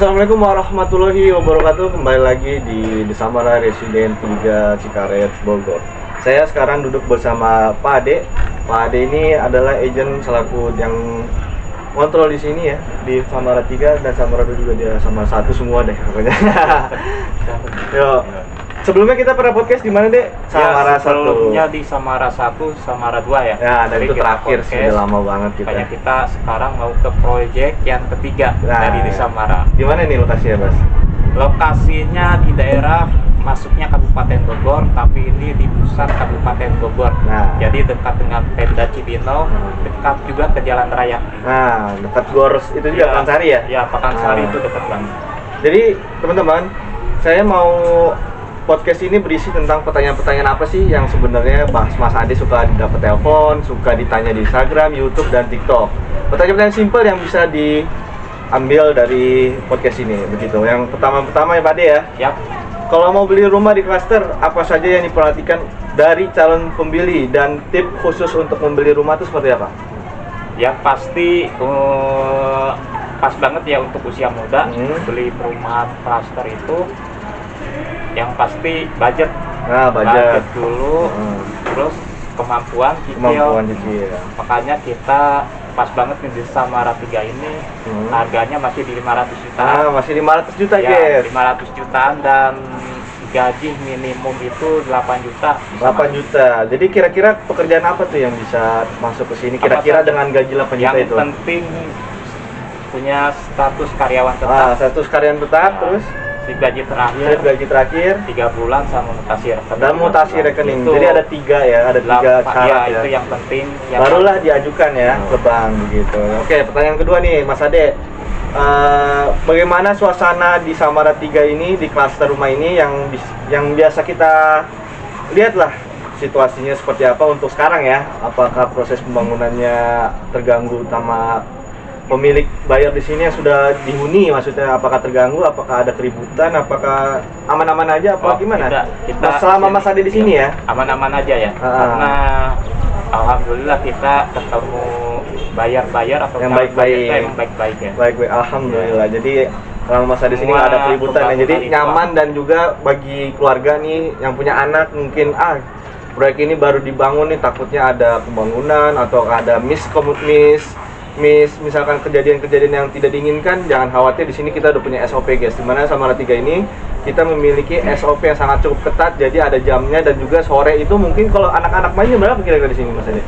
Assalamualaikum warahmatullahi wabarakatuh. Kembali lagi di Samara Residen 3 Cikaret, Bogor. Saya sekarang duduk bersama Pak Ade. Pak Ade ini adalah agent selaku yang kontrol di sini ya, di Samara 3 dan Samara 2 juga, dia sama satu semua deh pokoknya. Yo. Sebelumnya kita pernah podcast di mana, Dek? Samara 1. Sebelumnya di Samara 1, Samara 2 ya. Ya, dan itu terakhir sih, udah lama banget kita. Makanya kita sekarang mau ke proyek yang ketiga dari di Samara. Di mana nih lokasinya, Mas? Lokasinya di daerah masuknya Kabupaten Bogor, tapi ini di pusat Kabupaten Bogor. Nah, jadi dekat dengan Pemda Cibinong, dekat juga ke Jalan Raya. Nah, dekat Gors itu juga, Pakansari ya? Ya, Pakansari itu dekat banget. Jadi, teman-teman, saya mau podcast ini berisi tentang pertanyaan-pertanyaan apa sih yang sebenarnya Mas Ade suka dapat telepon, suka ditanya di Instagram, YouTube, dan TikTok. Pertanyaan-pertanyaan simpel yang bisa diambil dari podcast ini, begitu. Yang pertama ya Pak Ade ya. Yap. Kalau mau beli rumah di klaster, apa saja yang diperhatikan dari calon pembeli dan tip khusus untuk membeli rumah itu seperti apa? Yang pasti pas banget ya untuk usia muda beli perumahan klaster itu. Yang pasti budget. Nah, budget dulu, terus kemampuan cicil. Makanya kita pas banget nih di Samara 3 ini harganya masih di 500 juta. Masih 500 juta ya, guys. 500 jutaan dan gaji minimum itu 8 juta. 8 juta. Jadi kira-kira pekerjaan apa tuh yang bisa masuk ke sini? Kira-kira dengan gaji 8 juta yang itu? Yang penting punya status karyawan tetap. Status karyawan tetap, terus gaji terakhir 3 bulan sama mutasi rekening. Dan mutasi rekening. Jadi ada 3 ya, ada 3 syarat ya. Itu yang penting. Barulah diajukan ya ke bank gitu. Oke, pertanyaan kedua nih, Mas Ade. Bagaimana suasana di Samara 3 ini, di klaster rumah ini yang biasa kita lihat lah situasinya seperti apa untuk sekarang ya? Apakah proses pembangunannya terganggu sama pemilik bayar di sini yang sudah dihuni, maksudnya apakah terganggu, apakah ada keributan, apakah aman-aman aja, apa gimana? Kita selama Mas Ade di sini ya? Aman-aman aja ya. Karena alhamdulillah kita ketemu bayar atau yang baik-baik ya. Baik-baik, alhamdulillah. Jadi kalau Mas Ade di sini nggak ada keributan ya. Jadi nyaman dan juga bagi keluarga nih yang punya anak mungkin proyek ini baru dibangun nih, takutnya ada pembangunan atau ada misalkan kejadian-kejadian yang tidak diinginkan, jangan khawatir, di sini kita udah punya SOP guys. Dimana Samara 3 ini kita memiliki SOP yang sangat cukup ketat, jadi ada jamnya dan juga sore itu mungkin kalau anak-anak mainnya berapa kira-kira di sini Mas Ade?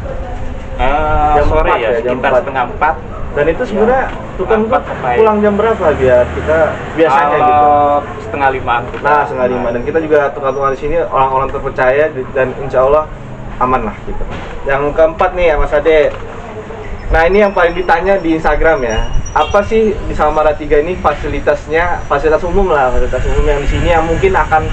Jam sore 4 ya, sekitar setengah 4. Dan itu sebenarnya tukang pulang jam berapa biar kita biasanya gitu? Setengah 5. Nah, setengah 5, dan kita juga tukang-tukang di sini orang-orang terpercaya dan insya Allah aman lah gitu. Yang keempat nih ya Mas Ade. Nah, ini yang paling ditanya di Instagram ya. Apa sih di Samara 3 ini fasilitasnya, fasilitas umum yang di sini yang mungkin akan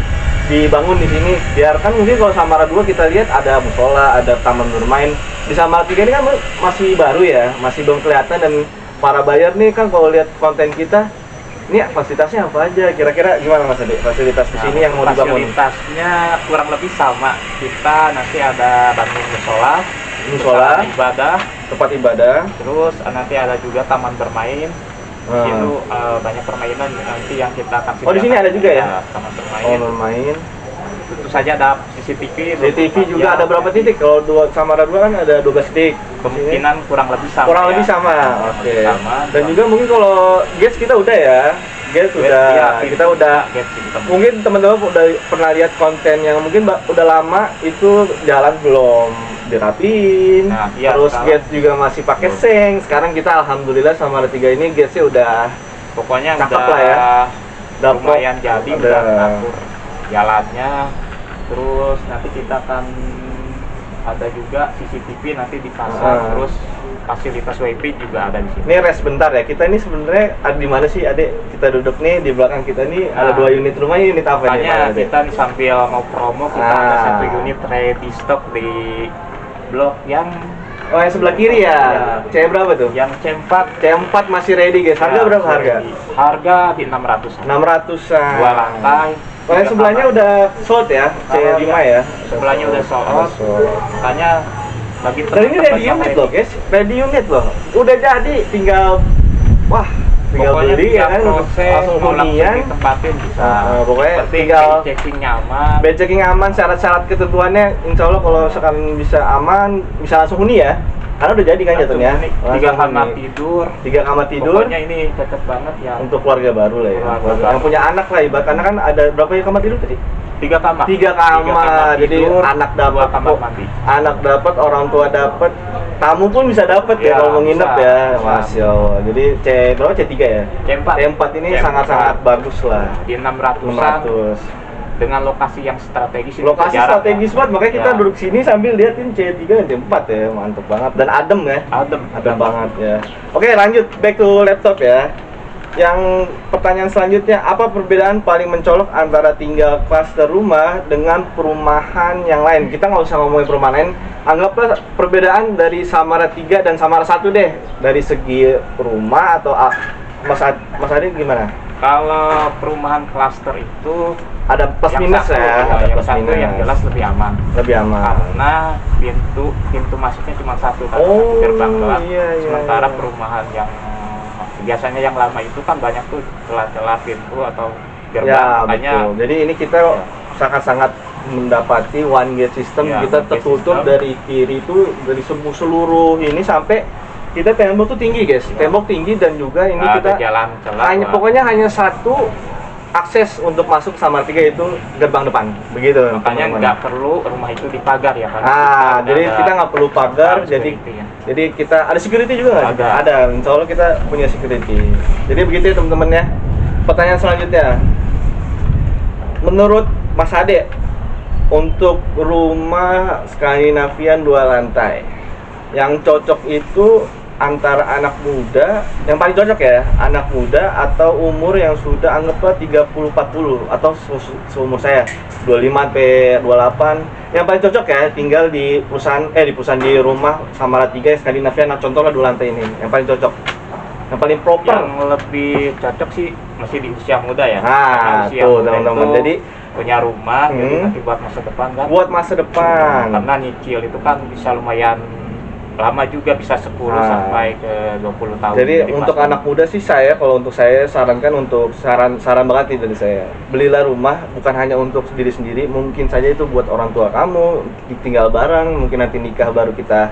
dibangun di sini. Biarkan mungkin kalau Samara 2 kita lihat ada musola, ada taman bermain. Di Samara 3 ini kan masih baru ya, masih belum kelihatan, dan para buyer nih kan kalau lihat konten kita, ini fasilitasnya apa aja? Kira-kira gimana Mas Ade? Fasilitas di sini yang mau dibangun? Fasilitasnya kurang lebih sama. Kita nanti ada bangun musola, tempat ibadah, terus nanti ada juga taman bermain. Itu banyak permainan nanti yang kita akan di sini ada juga ya? Taman bermain. Tentu saja ada CCTV juga ada berapa titik? Kalau Samara 2 kan ada 12 titik. Kemungkinan kurang lebih sama. Oke. Dan juga mungkin kalau gas kita udah ya. Kita udah. Mungkin teman-teman udah pernah lihat konten yang mungkin udah lama itu jalan belum dirapiin. Terus gas juga masih pakai seng. Sekarang kita alhamdulillah Samara 3 ini gasnya udah pokoknya cakep lah ya. Lumayan jadi, udah ngatur jalannya. Terus nanti kita akan ada juga CCTV nanti dipasang, terus fasilitas WiFi juga ada di sini. Ini rest bentar ya. Kita ini sebenarnya ada di mana sih, Ade? Kita duduk nih di belakang kita nih ada 2 unit rumah. Unit apa nih? Kita nih sambil mau promo, kita ada 1 unit ready stock di blok yang yang sebelah kiri ya. C berapa tuh? Yang C4 masih ready guys. Harga berapa harga? Harga di 600. 600-an. 2 lantai. Kalau sebelahnya udah sold ya, C5 ya. Sebelahnya udah sold. Makanya bagi dan ini ready unit loh guys, ready unit loh. Udah jadi, tinggal tinggal pokoknya beli ya kan, proses langsung mau langsung hunian. ditempatin bisa. Pokoknya Penting tinggal checking nyaman. bed checking aman, syarat-syarat ketentuannya insya Allah kalau sekarang bisa aman, bisa langsung huni ya. Karena udah jadi kan jatuhnya. 3 kamar tidur. 3 kamar tidur. Pokoknya ini cocok banget ya. Untuk keluarga baru lah ya. Keluarga Yang punya anak lah ibarat, karena kan ada berapa ya kamar tidur tadi? 3 kamar. 3 kamar. Jadi tidur, anak dapat 2 kamar mandi. Anak dapat, orang tua dapat, tamu pun bisa dapat ya, Ya, kalau mau nginep bisa, ya. bisa. Masya Allah. Jadi berapa C3 ya? C4. C4 ini C4. sangat-sangat bagus lah. Di 600-an 600. dengan lokasi yang strategis. Lokasi jarak, strategis ya. banget, makanya kita Ya. duduk sini sambil liatin C3 dan C4 ya. Mantep banget dan adem ya. Adem Banget ya. Oke, lanjut back to laptop ya. Yang pertanyaan selanjutnya, apa perbedaan paling mencolok antara tinggal klaster rumah dengan perumahan yang lain? Kita nggak usah ngomongin perumahan lain, anggaplah perbedaan dari Samara 3 dan Samara 1 deh. Dari segi rumah atau Mas Adi gimana? Kalau perumahan klaster itu Ada plus yang minus satu, ya, ada yang plus satu minus. yang jelas lebih aman. Lebih aman. Karena pintu masuknya cuma satu kan, Oh, satu gerbang doang. iya, Sementara iya. perumahan yang biasanya yang lama itu kan banyak tuh celah-celah pintu atau gerbang, Ya, makanya betul. Jadi ini kita sangat-sangat mendapati one gate system. Ya, Kita one gate tertutup system. dari kiri itu, dari seluruh ini sampai kita tembok tuh tinggi guys. Ya. Tembok tinggi dan juga ini nggak kita ada jalan celah. hanya buat- pokoknya hanya satu akses untuk masuk Samara 3 itu gerbang depan. Begitu. makanya teman-teman. nggak perlu rumah itu dipagar ya kan. Jadi kita nggak perlu pagar, jadi ya. jadi kita ada security juga nggak? Ada. Insya Allah kita punya security. Jadi begitu ya teman-teman ya. Pertanyaan selanjutnya, menurut Mas Ade, untuk rumah Skandinavian 2 lantai yang cocok itu antara anak muda, yang paling cocok ya, anak muda atau umur yang sudah anggaplah 30-40 atau seumur saya 25 sampai 28. Yang paling cocok ya tinggal di perusahaan di rumah Samara 3 Skandinavian, nah contohnya 2 lantai ini. Yang paling cocok. Yang paling proper. Yang lebih cocok sih masih di usia muda ya. Nah, Karena usia tuh muda teman-teman. itu Jadi punya rumah, jadi Hmm. nanti buat masa depan kan. buat masa depan. Karena nyicil itu kan bisa lumayan lama juga, bisa 10 Nah. sampai ke 20 tahun. Jadi untuk pas- anak muda sih kalau untuk saya sarankan, untuk saran banget nih dari saya. Belilah rumah bukan hanya untuk diri sendiri, mungkin saja itu buat orang tua kamu, tinggal bareng, mungkin nanti nikah baru kita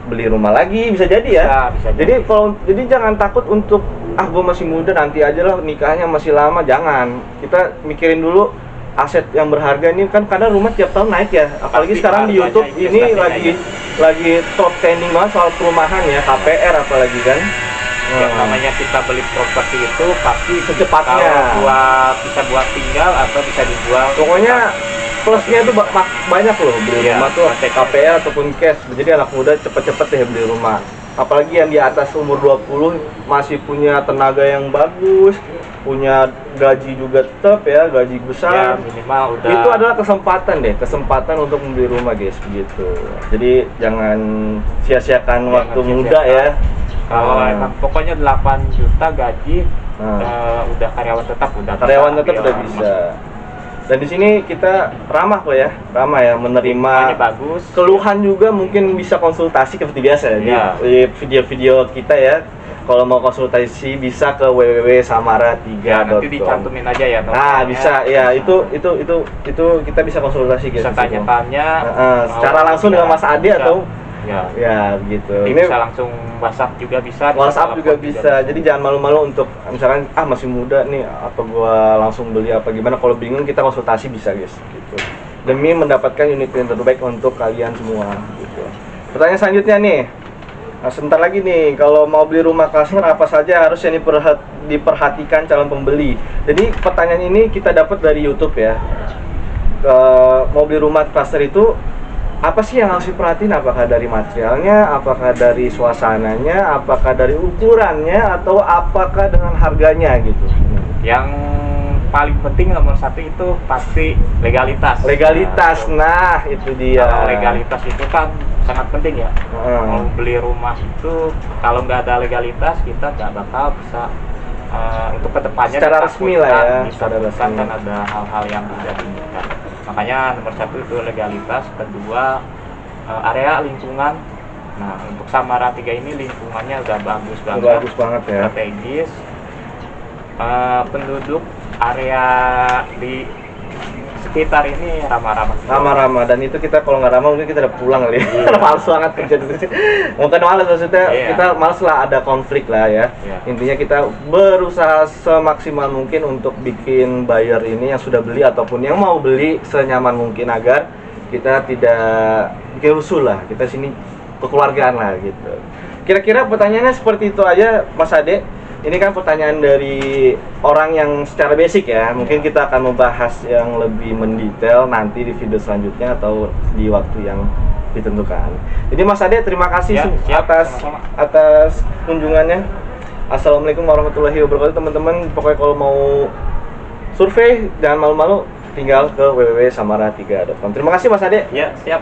beli rumah lagi, bisa jadi ya. Bisa Jadi jadi jangan takut untuk gue masih muda, nanti aja lah nikahnya masih lama, jangan. Kita mikirin dulu aset yang berharga ini kan, karena rumah tiap tahun naik ya. Apalagi Pasti sekarang di harganya YouTube ini investasinya lagi top trending banget soal perumahan ya, KPR apalagi kan. yang namanya kita beli properti itu pasti Secepatnya. kalau bisa buat tinggal atau bisa dijual. Pokoknya plusnya itu banyak loh beli Iya, rumah tuh, pasti. KPR ataupun cash. Jadi anak muda cepet-cepet deh beli rumah. Apalagi yang di atas umur 20 masih punya tenaga yang bagus, punya gaji juga tetap ya, gaji Ya besar. minimal udah. Itu adalah kesempatan untuk membeli rumah guys, begitu. Jadi jangan sia-siakan waktu muda ya. Kalau Ah. emang pokoknya 8 juta gaji, Nah. udah karyawan tetap udah. Karyawan bisa tetap ambil udah bisa. Dan di sini kita ramah kok ya, menerima Ini bagus. keluhan juga, mungkin bisa konsultasi seperti biasa ya, Iya. di video-video kita ya. Kalau mau konsultasi bisa ke www.samara3.com. Ya, nanti dicantumin aja ya. Nah, nomornya. bisa ya, itu kita bisa konsultasi guys. Bisa di situ. tanya-tanya. Secara langsung dengan Mas Ade Bisa. atau Ya. ya gitu. Nanti Ini bisa langsung WhatsApp juga bisa. WhatsApp juga telepon bisa. Jadi jangan malu-malu untuk misalkan masih muda nih, apa gua langsung beli apa gimana. Kalau bingung kita konsultasi bisa guys gitu. Demi mendapatkan unit yang terbaik untuk kalian semua gitu. Pertanyaan selanjutnya nih. Nah, sebentar lagi nih, kalau mau beli rumah klaster apa saja harus yang diperhatikan calon pembeli. Jadi pertanyaan ini kita dapat dari YouTube ya. Mau beli rumah klaster itu apa sih yang harus diperhatiin? Apakah dari materialnya, apakah dari suasananya, apakah dari ukurannya, atau apakah dengan harganya gitu? Yang paling penting nomor 1 itu pasti legalitas. Legalitas, nah itu dia. Kalau legalitas itu kan sangat penting ya. Mau Hmm. beli rumah itu kalau nggak ada legalitas kita nggak bakal bisa untuk kedepannya Secara resmi lah ya, secara ditakutkan resmi. kan ada hal-hal yang tidak diinginkan. Makanya nomor 1 itu legalitas, kedua area lingkungan. Nah untuk Samara 3 ini lingkungannya udah bagus banget, Bagus banget ya. strategis. penduduk area di sekitar ini ramah-ramah. Dan itu kita kalau nggak ramah mungkin kita udah pulang kali ya. Karena males banget kerja di sini. Bukan males maksudnya, kita males lah ada konflik lah ya. Intinya kita berusaha semaksimal mungkin untuk bikin buyer ini yang sudah beli ataupun yang mau beli senyaman mungkin agar kita tidak bikin rusuh lah. Kita sini kekeluargaan lah gitu. Kira-kira pertanyaannya seperti itu aja Mas Ade. Ini kan pertanyaan dari orang yang secara basic ya. Mungkin kita akan membahas yang lebih mendetail nanti di video selanjutnya atau di waktu yang ditentukan. Jadi Mas Ade terima kasih atas kunjungannya. Assalamualaikum warahmatullahi wabarakatuh teman-teman. Pokoknya kalau mau survei jangan malu-malu, tinggal ke www.samara3.com. Terima kasih Mas Ade. Ya, siap.